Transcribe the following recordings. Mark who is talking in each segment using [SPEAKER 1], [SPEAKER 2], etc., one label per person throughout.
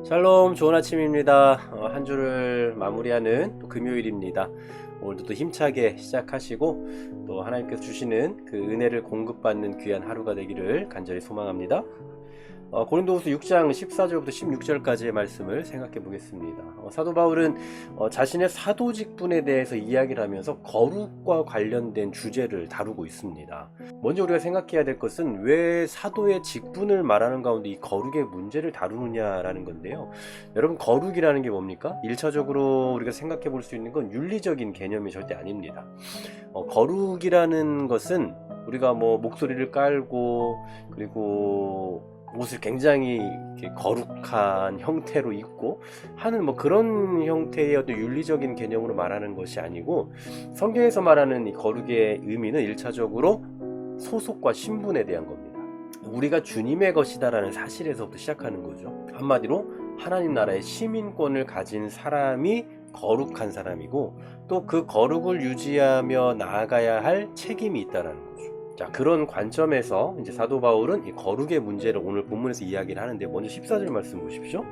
[SPEAKER 1] 샬롬, 좋은 아침입니다. 한 주를 마무리하는 또 금요일입니다. 오늘도 또 힘차게 시작하시고 또 하나님께서 주시는 그 은혜를 공급받는 귀한 하루가 되기를 간절히 소망합니다. 고린도후서 6장 14절부터 16절까지의 말씀을 생각해 보겠습니다. 사도 바울은 자신의 사도 직분에 대해서 이야기를 하면서 거룩과 관련된 주제를 다루고 있습니다. 먼저 우리가 생각해야 될 것은 왜 사도의 직분을 말하는 가운데 이 거룩의 문제를 다루느냐라는 건데요. 여러분, 거룩이라는 게 뭡니까? 1차적으로 우리가 생각해 볼 수 있는 건 윤리적인 개념이 절대 아닙니다. 거룩이라는 것은 우리가 목소리를 깔고 그리고 옷을 굉장히 이렇게 거룩한 형태로 입고 하는 그런 형태의 어떤 윤리적인 개념으로 말하는 것이 아니고, 성경에서 말하는 이 거룩의 의미는 1차적으로 소속과 신분에 대한 겁니다. 우리가 주님의 것이다라는 사실에서부터 시작하는 거죠. 한마디로 하나님 나라의 시민권을 가진 사람이 거룩한 사람이고, 또 그 거룩을 유지하며 나아가야 할 책임이 있다라는 거죠. 자, 그런 관점에서 이제 사도 바울은 이 거룩의 문제를 오늘 본문에서 이야기를 하는데, 먼저 14절 말씀 보십시오.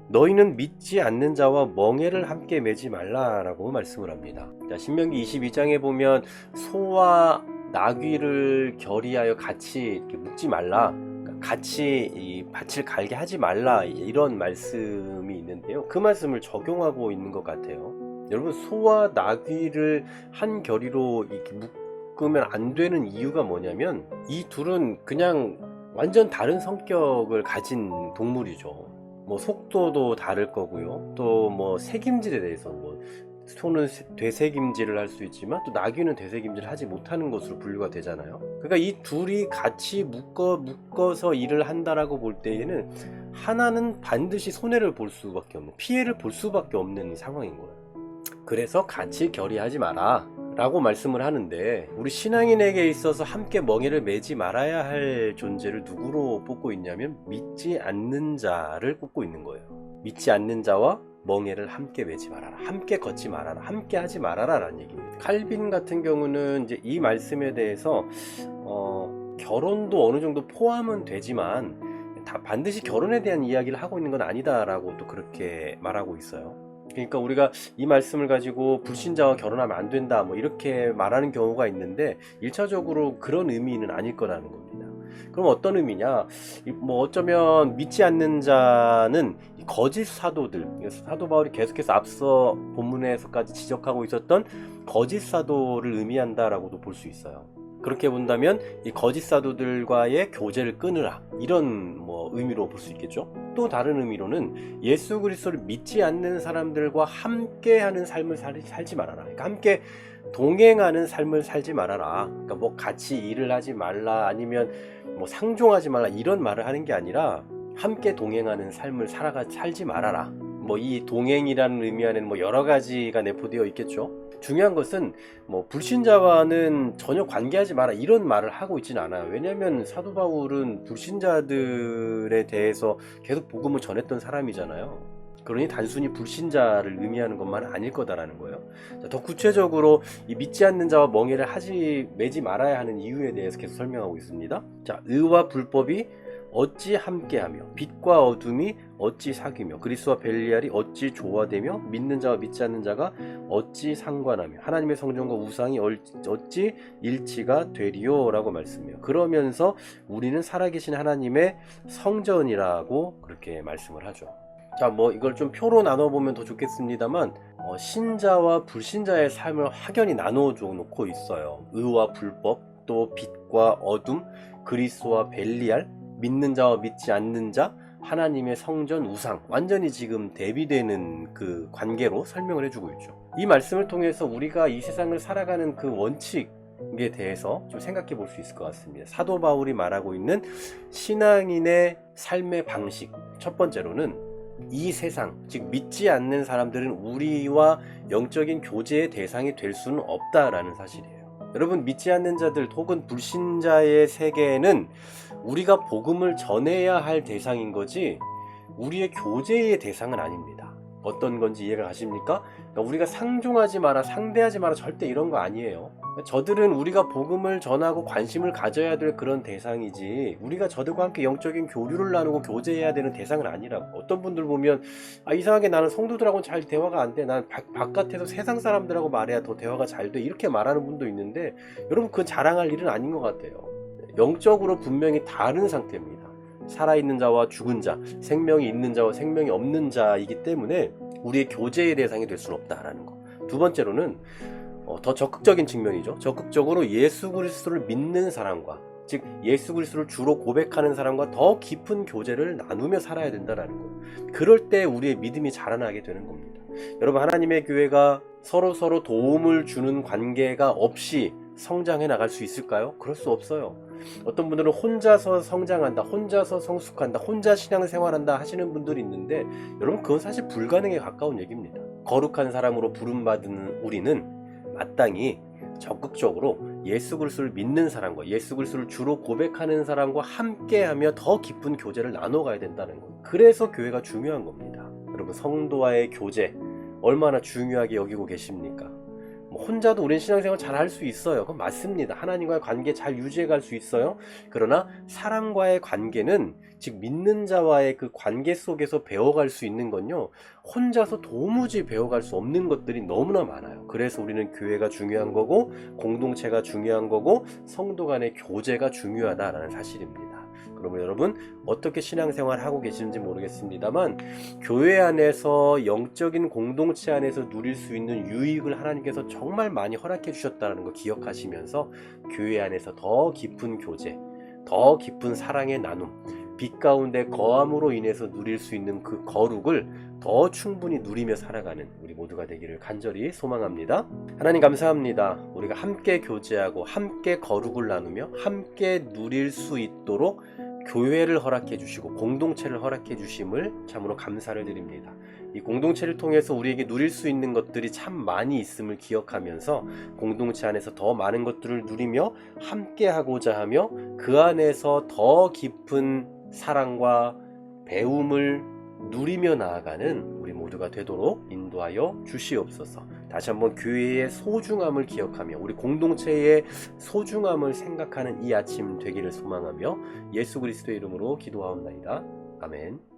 [SPEAKER 1] 너희는 믿지 않는 자와 멍에를 함께 매지 말라라고 말씀을 합니다. 자, 신명기 22장에 보면 소와 나귀를 결의하여 같이 이렇게 묶지 말라, 같이 이 밭을 갈게 하지 말라, 이런 말씀이 있는데요. 그 말씀을 적용하고 있는 것 같아요. 여러분, 소와 나귀를 한 결의로 이렇게 묶으면 안 되는 이유가 뭐냐면, 이 둘은 그냥 완전 다른 성격을 가진 동물이죠. 속도도 다를 거고요. 또 책임질에 대해서 소는 되새김질을 할 수 있지만 또 나귀는 되새김질을 하지 못하는 것으로 분류가 되잖아요. 그러니까 이 둘이 같이 묶어서 일을 한다라고 볼 때에는 하나는 반드시 손해를 볼 수밖에 없는, 피해를 볼 수밖에 없는 상황인 거예요. 그래서 같이 결의하지 마라 라고 말씀을 하는데, 우리 신앙인에게 있어서 함께 멍에를 매지 말아야 할 존재를 누구로 뽑고 있냐면 믿지 않는 자를 뽑고 있는 거예요. 믿지 않는 자와 멍에를 함께 매지 말아라, 함께 걷지 말아라, 함께 하지 말아라 라는 얘기입니다. 칼빈 같은 경우는 이제 이 말씀에 대해서 결혼도 어느 정도 포함은 되지만 다 반드시 결혼에 대한 이야기를 하고 있는 건 아니다 라고 또 그렇게 말하고 있어요. 그러니까 우리가 이 말씀을 가지고 불신자와 결혼하면 안 된다 이렇게 말하는 경우가 있는데, 1차적으로 그런 의미는 아닐 거라는 겁니다. 그럼 어떤 의미냐? 어쩌면 믿지 않는 자는 거짓 사도들, 사도 바울이 계속해서 앞서 본문에서까지 지적하고 있었던 거짓 사도를 의미한다라고도 볼 수 있어요. 그렇게 본다면 이 거짓 사도들과의 교제를 끊으라, 이런 의미로 볼 수 있겠죠. 또 다른 의미로는 예수 그리스도를 믿지 않는 사람들과 함께하는 삶을 살지 말아라. 그러니까 함께 동행하는 삶을 살지 말아라. 그러니까 같이 일을 하지 말라, 아니면 상종하지 말라, 이런 말을 하는 게 아니라 함께 동행하는 삶을 살지 말아라. 이 동행이라는 의미 안에는 여러 가지가 내포되어 있겠죠. 중요한 것은 불신자와는 전혀 관계하지 마라, 이런 말을 하고 있지는 않아요. 왜냐하면 사도 바울은 불신자들에 대해서 계속 복음을 전했던 사람이잖아요. 그러니 단순히 불신자를 의미하는 것만은 아닐 거다라는 거예요. 자, 더 구체적으로 이 믿지 않는 자와 멍에를 매지 말아야 하는 이유에 대해서 계속 설명하고 있습니다. 자, 의와 불법이 어찌 함께하며 빛과 어둠이 어찌 사귀며 그리스도와 벨리알이 어찌 조화되며 믿는 자와 믿지 않는 자가 어찌 상관하며 하나님의 성전과 우상이 어찌 일치가 되리요 라고 말씀해요. 그러면서 우리는 살아계신 하나님의 성전이라고 그렇게 말씀을 하죠. 자, 이걸 좀 표로 나눠보면 더 좋겠습니다만, 신자와 불신자의 삶을 확연히 나눠줘 놓고 있어요. 의와 불법, 또 빛과 어둠, 그리스도와 벨리알, 믿는 자와 믿지 않는 자, 하나님의 성전, 우상, 완전히 지금 대비되는 그 관계로 설명을 해주고 있죠. 이 말씀을 통해서 우리가 이 세상을 살아가는 그 원칙에 대해서 좀 생각해 볼 수 있을 것 같습니다. 사도 바울이 말하고 있는 신앙인의 삶의 방식, 첫 번째로는 이 세상, 즉 믿지 않는 사람들은 우리와 영적인 교제의 대상이 될 수는 없다라는 사실이에요. 여러분, 믿지 않는 자들 혹은 불신자의 세계에는 우리가 복음을 전해야 할 대상인 거지 우리의 교제의 대상은 아닙니다. 어떤 건지 이해가 가십니까? 그러니까 우리가 상종하지 마라, 상대하지 마라, 절대 이런 거 아니에요. 저들은 우리가 복음을 전하고 관심을 가져야 될 그런 대상이지, 우리가 저들과 함께 영적인 교류를 나누고 교제해야 되는 대상은 아니라고. 어떤 분들 보면 이상하게 나는 성도들하고는 잘 대화가 안 돼, 난 바깥에서 세상 사람들하고 말해야 더 대화가 잘 돼, 이렇게 말하는 분도 있는데, 여러분 그건 자랑할 일은 아닌 것 같아요. 영적으로 분명히 다른 상태입니다. 살아있는 자와 죽은 자, 생명이 있는 자와 생명이 없는 자이기 때문에 우리의 교제의 대상이 될 수는 없다라는 거. 두 번째로는 더 적극적인 측면이죠. 적극적으로 예수 그리스도를 믿는 사람과, 즉 예수 그리스도를 주로 고백하는 사람과 더 깊은 교제를 나누며 살아야 된다는 거. 그럴 때 우리의 믿음이 자라나게 되는 겁니다. 여러분, 하나님의 교회가 서로 도움을 주는 관계가 없이 성장해 나갈 수 있을까요? 그럴 수 없어요. 어떤 분들은 혼자서 성장한다, 혼자서 성숙한다, 혼자 신앙생활한다 하시는 분들이 있는데, 여러분 그건 사실 불가능에 가까운 얘기입니다. 거룩한 사람으로 부름받은 우리는 마땅히 적극적으로 예수 그리스도를 믿는 사람과 예수 그리스도를 주로 고백하는 사람과 함께하며 더 깊은 교제를 나눠가야 된다는 거예요. 그래서 교회가 중요한 겁니다. 여러분, 성도와의 교제 얼마나 중요하게 여기고 계십니까? 혼자도 우린 신앙생활 잘 할 수 있어요. 그건 맞습니다. 하나님과의 관계 잘 유지해 갈 수 있어요. 그러나 사람과의 관계는, 즉 믿는 자와의 그 관계 속에서 배워갈 수 있는 건요, 혼자서 도무지 배워갈 수 없는 것들이 너무나 많아요. 그래서 우리는 교회가 중요한 거고, 공동체가 중요한 거고, 성도 간의 교제가 중요하다라는 사실입니다. 그러면 여러분, 어떻게 신앙생활 하고 계시는지 모르겠습니다만, 교회 안에서 영적인 공동체 안에서 누릴 수 있는 유익을 하나님께서 정말 많이 허락해 주셨다는 거 기억하시면서, 교회 안에서 더 깊은 교제, 더 깊은 사랑의 나눔, 빛 가운데 거함으로 인해서 누릴 수 있는 그 거룩을 더 충분히 누리며 살아가는 우리 모두가 되기를 간절히 소망합니다. 하나님 감사합니다. 우리가 함께 교제하고 함께 거룩을 나누며 함께 누릴 수 있도록 교회를 허락해 주시고 공동체를 허락해 주심을 참으로 감사를 드립니다. 이 공동체를 통해서 우리에게 누릴 수 있는 것들이 참 많이 있음을 기억하면서 공동체 안에서 더 많은 것들을 누리며 함께 하고자 하며 그 안에서 더 깊은 사랑과 배움을 누리며 나아가는 우리 모두가 되도록 인도하여 주시옵소서. 다시 한번 교회의 소중함을 기억하며 우리 공동체의 소중함을 생각하는 이 아침 되기를 소망하며 예수 그리스도의 이름으로 기도하옵나이다. 아멘.